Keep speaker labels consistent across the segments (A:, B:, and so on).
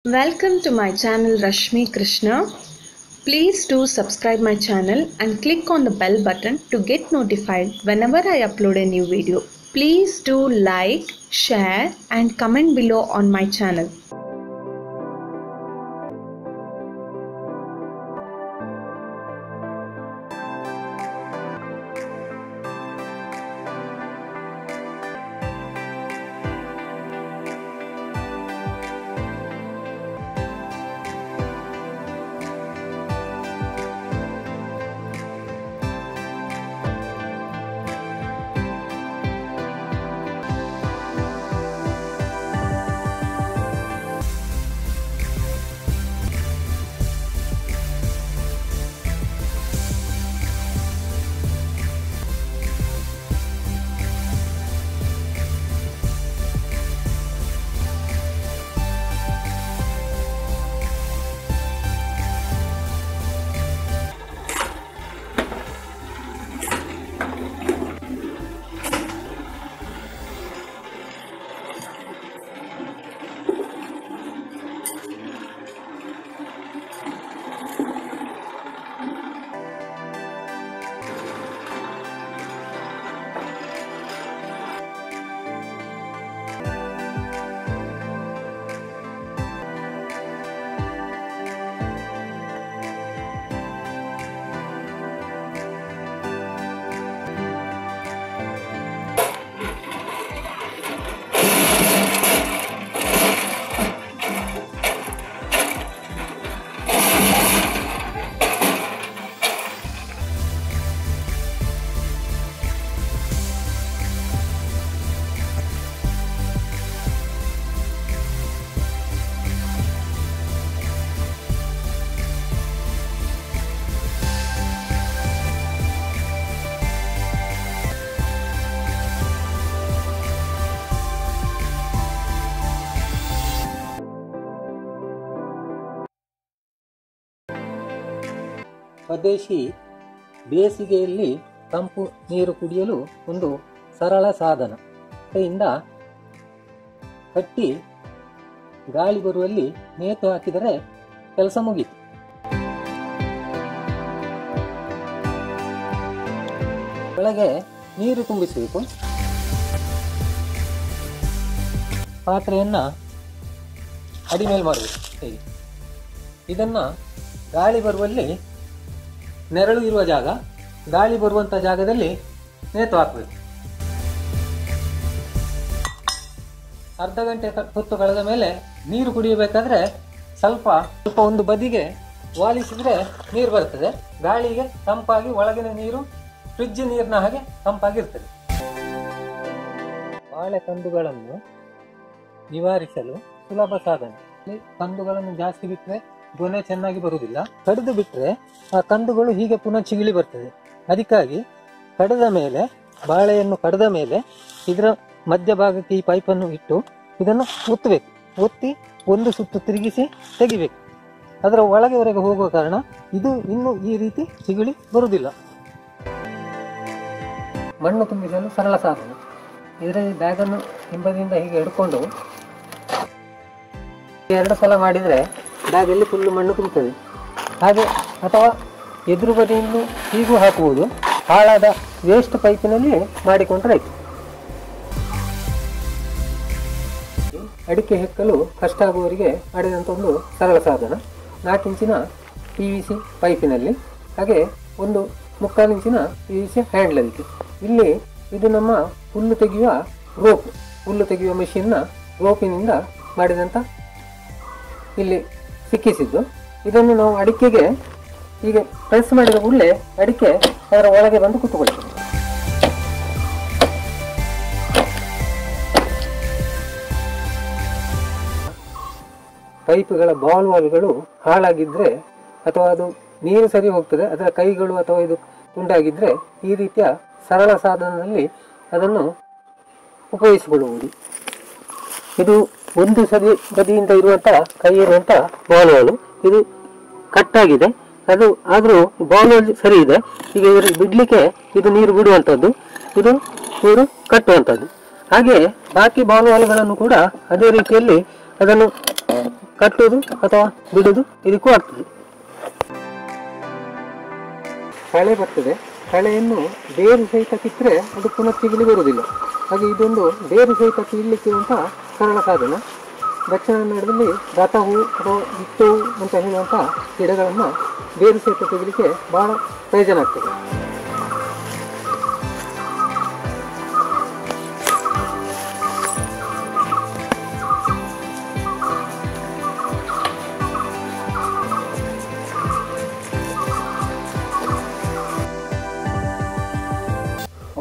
A: Welcome to my channel Rashmi Krishna. Please do subscribe my channel and click on the bell button to get notified whenever I upload a new video. Please do like, share and comment below on my channel.
B: ಸ್ವದೇಶಿ ಬೇಸಿಗೆಯಲ್ಲಿ ತಂಪು ನೀರು ಕುಡಿಯಲು ಒಂದು ಸರಳ ಸಾಧನ. ಕೈಯಿಂದ ಕಟ್ಟಿ ಗಾಳಿ ಬರುವಲ್ಲಿ ನೇತು ಹಾಕಿದರೆ ಕೆಲಸ ಮುಗೀತು. ಒಳಗೆ ನೀರು ತುಂಬಿಸಬೇಕು. ಪಾತ್ರೆಯನ್ನ ಅಡಿಮೇಲೆ ಮಾಡಬೇಕು. ಹೇಗೆ ಇದನ್ನ ಗಾಳಿ ಬರುವಲ್ಲಿ ನೆರಳು ಇರುವ ಜಾಗ, ಗಾಳಿ ಬರುವಂತ ಜಾಗದಲ್ಲಿ ನೇತು ಹಾಕಬೇಕು. ಅರ್ಧ ಗಂಟೆ ಹೊತ್ತು ಕಳೆದ ಮೇಲೆ ನೀರು ಕುಡಿಯಬೇಕಾದ್ರೆ ಸ್ವಲ್ಪ ಒಂದು ಬದಿಗೆ ವಾಲಿಸಿದ್ರೆ ನೀರು ಬರ್ತದೆ. ಗಾಳಿಗೆ ತಂಪಾಗಿ ಒಳಗಿನ ನೀರು ಫ್ರಿಡ್ಜ್ ನೀರಿನ ಹಾಗೆ ತಂಪಾಗಿರ್ತದೆ. ಬಾಳೆ ಕಂದುಗಳನ್ನು ನಿವಾರಿಸಲು ಸುಲಭ ಸಾಧನ. ಕಂದುಗಳನ್ನು ಜಾಸ್ತಿ ಬಿಟ್ಟರೆ ಗೊನೆ ಚೆನ್ನಾಗಿ ಬರುವುದಿಲ್ಲ. ಕಡಿದು ಬಿಟ್ರೆ ಆ ಕಂದುಗಳು ಹೀಗೆ ಪುನಃ ಚಿಗಿಳಿ ಬರ್ತದೆ. ಅದಕ್ಕಾಗಿ ಕಡದ ಮೇಲೆ, ಬಾಳೆಯನ್ನು ಕಡದ ಮೇಲೆ ಇದರ ಮಧ್ಯಭಾಗಕ್ಕೆ ಈ ಪೈಪನ್ನು ಇಟ್ಟು ಇದನ್ನು ಒತ್ತಬೇಕು. ಒತ್ತಿ ಒಂದು ಸುತ್ತು ತಿರುಗಿಸಿ ತೆಗಿಬೇಕು. ಅದರ ಒಳಗೆವರೆಗೆ ಹೋಗುವ ಕಾರಣ ಇದು ಇನ್ನು ಈ ರೀತಿ ಚಿಗಿಳಿ ಬರುವುದಿಲ್ಲ. ಮಣ್ಣು ತುಂಬಿಸಲು ಸರಳ ಸಾಧನ. ಇದರಲ್ಲಿ ಬ್ಯಾಗನ್ನು ಹಿಂಬದಿಯಿಂದ ಹೀಗೆ ಹಿಡ್ಕೊಂಡು 2 ಸಲ ಮಾಡಿದರೆ ಬ್ಯಾಗಲ್ಲಿ ಫುಲ್ಲು ಮಣ್ಣು ತುಂಬುತ್ತದೆ. ಹಾಗೆ ಅಥವಾ ಎದುರು ಬದಿಯನ್ನು ಹೀಗೂ ಹಾಕುವುದು. ಹಾಳಾದ ವೇಸ್ಟ್ ಪೈಪಿನಲ್ಲಿ ಮಾಡಿಕೊಂಡ್ರೆ ಆಯ್ತು. ಅಡಿಕೆ ಹೆಕ್ಕಲು ಕಷ್ಟ ಆಗುವವರಿಗೆ ಮಾಡಿದಂಥ ಒಂದು ಸರಳ ಸಾಧನ. 4 ಇಂಚಿನ PVC ಪೈಪಿನಲ್ಲಿ, ಹಾಗೆ 1/4 ಇಂಚಿನ PVC ಹ್ಯಾಂಡ್ಲ್ ಅದಕ್ಕೆ. ಇಲ್ಲಿ ಇದು ನಮ್ಮ ಹುಲ್ಲು ತೆಗೆಯುವ ರೋಪ್, ಹುಲ್ಲು ತೆಗೆಯುವ ಮೆಷಿನ್ನ ರೋಪಿನಿಂದ ಮಾಡಿದಂಥ ಇಲ್ಲಿ ಸಿಕ್ಕಿಸಿದ್ದು. ಇದನ್ನು ನಾವು ಅಡಿಕೆಗೆ ಹೀಗೆ ಪ್ರೆಸ್ ಮಾಡಿದ ಕೂಡಲೇ ಅಡಿಕೆ ಅದರ ಒಳಗೆ ಬಂದು ಕೂತ್ಕೊಳ್ತದೆ. ಪೈಪ್ಗಳ ಬಾಲ್ ವಾಲ್ಗಳು ಹಾಳಾಗಿದ್ರೆ ಅಥವಾ ಅದು ನೀರು ಸರಿ ಹೋಗ್ತದೆ, ಅದರ ಕೈಗಳು ಅಥವಾ ಇದು ತುಂಡಾಗಿದ್ರೆ ಈ ರೀತಿಯ ಸರಳ ಸಾಧನದಲ್ಲಿ ಅದನ್ನು ಉಪಯೋಗಿಸಿಕೊಳ್ಳುವುದು. ಇದು ಒಂದು ಬದಿಯಿಂದ ಇರುವಂತಹ ಕೈ ಇರುವಂತಹ ಬಾಲ್ ವಾಲು. ಇದು ಕಟ್ಟಾಗಿದೆ. ಅದು ಆದರೂ ಬಾಲ್ ವಾಲ್ ಸರಿ ಇದೆ. ಈಗ ಬಿಡ್ಲಿಕ್ಕೆ ಇದು ನೀರು ಬಿಡುವಂಥದ್ದು, ಇದು ನೀರು ಕಟ್ಟುವಂಥದ್ದು. ಹಾಗೆ ಬಾಕಿ ಬಾಲ್ ವಾಲ್ಗಳನ್ನು ಕೂಡ ಅದೇ ರೀತಿಯಲ್ಲಿ ಅದನ್ನು ಕಟ್ಟುವುದು ಅಥವಾ ಬಿಡುವುದು ಇದಕ್ಕೂ ಆಗ್ತದೆ. ಕಳೆ ಬರ್ತದೆ, ಕಳೆಯನ್ನು ಬೇರು ಸಹಿತ ಕಿತ್ತರೆ ಅದು ಪುನಃ ಚಿಗುಲಿ ಬರುವುದಿಲ್ಲ. ಹಾಗೆ ಇದೊಂದು ಬೇರು ಸಹಿತ ಕೀಳಲಿಕ್ಕಿರುವಂತಹ ಸರಳ ಸಾಧನ. ದಕ್ಷಿಣ ಕನ್ನಡದಲ್ಲಿ ರಥಹೂ ಅಥವಾ ಇಟ್ಟವು ಅಂತ ಹೇಳುವಂಥ ಗಿಡಗಳನ್ನು ಬೇರು ಸಹಿತ ತೆಗಿಲಿಕ್ಕೆ ಬಹಳ ಪ್ರಯೋಜನ ಆಗ್ತದೆ.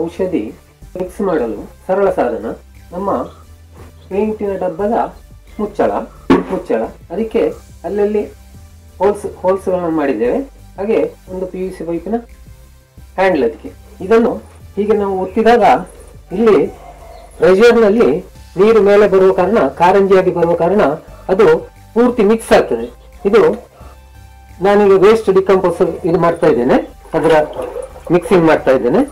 B: ಔಷಧಿ ಮಿಕ್ಸ್ ಮಾಡಲು ಸರಳ ಸಾಧನ ನಮ್ಮ ಪೇಂಟಿನ ಡಬ್ಬದ ಮುಚ್ಚಳ. ಅದಕ್ಕೆ ಅಲ್ಲಲ್ಲಿ ಹೋಲ್ಸ್ಗಳನ್ನು ಮಾಡಿದ್ದೇವೆ. ಹಾಗೆ ಒಂದು PVC ಪೈಪಿನ ಹ್ಯಾಂಡಲ್ ಅದಕ್ಕೆ. ಇದನ್ನು ಹೀಗೆ ನಾವು ಒತ್ತಿದಾಗ ಇಲ್ಲಿ ಪ್ರೆಷರ್ನಲ್ಲಿ ನೀರು ಮೇಲೆ ಬರುವ ಕಾರಣ, ಕಾರಂಜಿಯಾಗಿ ಬರುವ ಕಾರಣ ಅದು ಪೂರ್ತಿ ಮಿಕ್ಸ್ ಆಗ್ತದೆ. ಇದು ನಾನೀಗ ವೇಸ್ಟ್ ಡಿಕಂಪೋಸ್ ಇದು ಮಾಡ್ತಾ ಇದ್ದೇನೆ, ಅದರ ಮಿಕ್ಸಿಂಗ್ ಮಾಡ್ತಾ ಇದ್ದೇನೆ.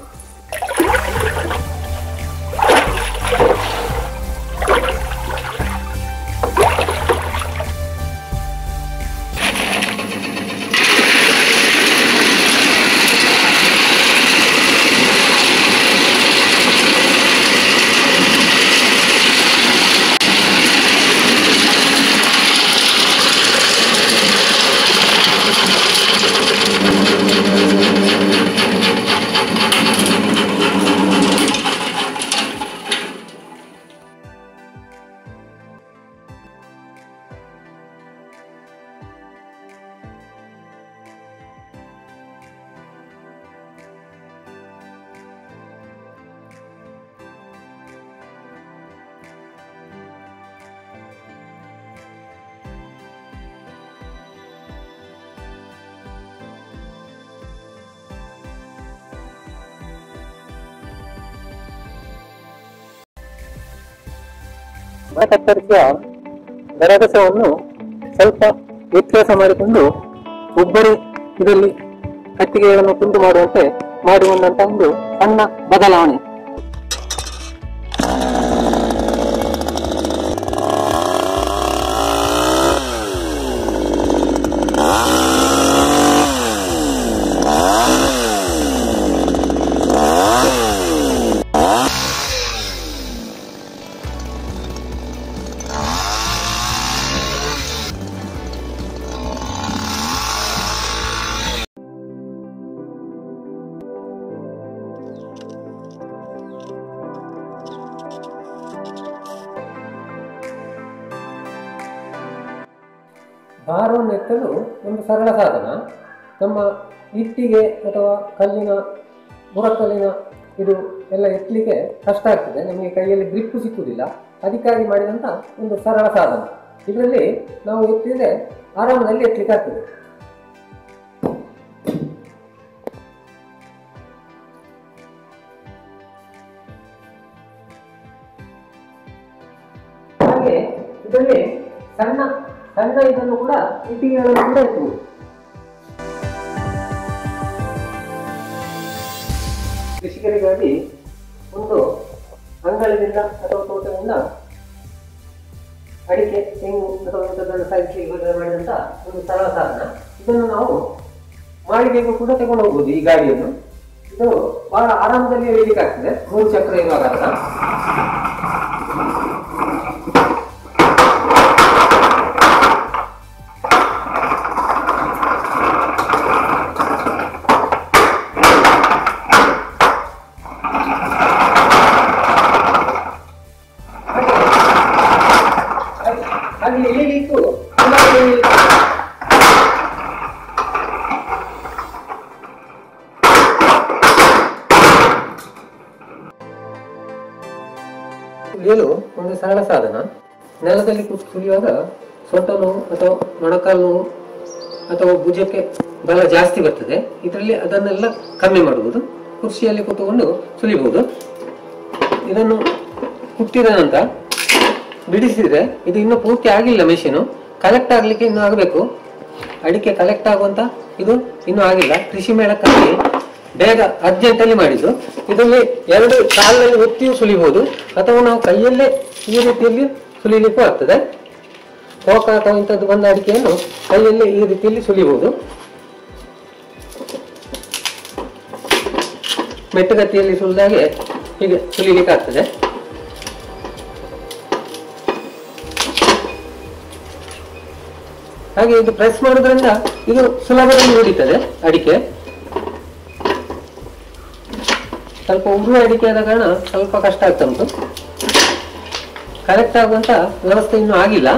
B: ಕತ್ತರಿಸುವ ಗರಗಸವನ್ನು ಸ್ವಲ್ಪ ವ್ಯತ್ಯಾಸ ಮಾಡಿಕೊಂಡು ಒಬ್ಬರೇ ಇದರಲ್ಲಿ ಕಟ್ಟಿಗೆಗಳನ್ನು ತುಂಡು ಮಾಡುವಂತೆ ಮಾಡಿಕೊಂಡಂತ ಒಂದು ಸಣ್ಣ ಬದಲಾವಣೆ. ಭಾರವನ್ನು ಎತ್ತಲು ಒಂದು ಸರಳ ಸಾಧನ. ನಮ್ಮ ಇಟ್ಟಿಗೆ ಅಥವಾ ಕಲ್ಲಿನ ಮುರಕಲ್ಲಿನ ಇದು ಎಲ್ಲ ಎತ್ತಲಿಕ್ಕೆ ಕಷ್ಟ ಆಗ್ತದೆ, ನಮಗೆ ಕೈಯಲ್ಲಿ ಗ್ರಿಪ್ ಸಿಕ್ಕುವುದಿಲ್ಲ. ಅದಕ್ಕಾಗಿ ಮಾಡಿದಂಥ ಒಂದು ಸರಳ ಸಾಧನ. ಇದರಲ್ಲಿ ನಾವು ಎತ್ತಿದರೆ ಆರಾಮದಲ್ಲಿ ಎತ್ತಲಿಕ್ಕೆ ಆಗ್ತದೆ. ಹಾಗೆ ಇದರಲ್ಲಿ ಸಣ್ಣ ಇದನ್ನು ಕೂಡ ಇಟ್ಟಿಗೆಗಳನ್ನು ಕೂಡ ಎತ್ತಬಹುದು. ಕೃಷಿಕರಿಗಾಗಿ ಒಂದು ಅಂಗಳದಿಂದ ಅಥವಾ ತೋಟದಿಂದ ಅಡಿಕೆ, ತೆಂಗು ಅಥವಾ ಇಂಥದ್ದನ್ನು ಸಾಗಿಸಲಿಕ್ಕೆ ಮಾಡಿದಂತ ಒಂದು ಸರಳ ಸಾಧನ. ಇದನ್ನು ನಾವು ಮಾಳಿಗೆಗೂ ಕೂಡ ತಗೊಂಡು ಹೋಗ್ಬೋದು. ಈ ಗಾಡಿಯನ್ನು ಇದು ಬಹಳ ಆರಾಮದಲ್ಲಿ ಎಳಿಲಿಕ್ಕೆ ಆಗ್ತದೆ, 3 ಚಕ್ರ ಇರುವ ಕಾರಣ. ಅಲ್ಲಿ ಎಳಿಲಿಕ್ಕೂ ಇಳಿಯಲು ಒಂದು ಸರಳ ಸಾಧನ. ನೆಲದಲ್ಲಿ ಕೂತು ತುಳಿಯುವಾಗ ಸೊಂಟ ನೋವು ಅಥವಾ ಮೊಣಕಾಲು ನೋವು ಅಥವಾ ಭುಜಕ್ಕೆ ಬಲ ಜಾಸ್ತಿ ಬರ್ತದೆ. ಇದರಲ್ಲಿ ಅದನ್ನೆಲ್ಲ ಕಮ್ಮಿ ಮಾಡುವುದು. ಕುರ್ಚಿಯಲ್ಲಿ ಕೂತುಕೊಂಡು ಸುಲಿಬಹುದು. ಇದನ್ನು ಕುಟ್ಟಿದ ನಂತರ ಬಿಡಿಸಿದ್ರೆ ಇದು ಇನ್ನೂ ಪೂರ್ತಿ ಆಗಿಲ್ಲ, ಮೆಷಿನು ಕಲೆಕ್ಟ್ ಆಗ್ಲಿಕ್ಕೆ ಇನ್ನೂ ಆಗಬೇಕು. ಅಡಿಕೆ ಕಲೆಕ್ಟ್ ಆಗುವಂತ ಇದು ಇನ್ನೂ ಆಗಿಲ್ಲ. ಕೃಷಿ ಮೇಳಕ್ಕಾಗಿ ಬೇಗ ಅರ್ಜೆಂಟ್ ಅಲ್ಲಿ ಮಾಡಿದ್ದು. ಇದರಲ್ಲಿ 2 ಕಾಲಿನಲ್ಲಿ ಒತ್ತಿಯೂ ಸುಲಿಬಹುದು ಅಥವಾ ನಾವು ಕೈಯಲ್ಲೇ ಈ ರೀತಿಯಲ್ಲಿ ಸುಲಿಲಿಕ್ಕೂ ಆಗ್ತದೆ. ಶೋಕ ಅಥವಾ ಇಂಥದ್ದು ಬಂದ ಅಡಿಕೆಯನ್ನು ಕೈಯಲ್ಲಿ ಈ ರೀತಿಯಲ್ಲಿ ಸುಲಿಬಹುದು. ಮೆಟ್ಟಗತ್ತಿಯಲ್ಲಿ ಸುಲಿದಾಗೆ ಹೀಗೆ ಸುಲಿಲಿಕ್ಕೆ ಆಗ್ತದೆ. ಹಾಗೆ ಇದು ಪ್ರೆಸ್ ಮಾಡೋದ್ರಿಂದ ಇದು ಸುಲಭದಲ್ಲಿ ಉಳಿತದೆ ಅಡಿಕೆ. ಸ್ವಲ್ಪ ಉಗುರು ಅಡಿಕೆ ಆದ ಕಾರಣ ಸ್ವಲ್ಪ ಕಷ್ಟ ಆಗ್ತಾ ಉಂಟು. ಕರೆಕ್ಟ್ ಆಗುವಂತ ವ್ಯವಸ್ಥೆ ಇನ್ನೂ ಆಗಿಲ್ಲ.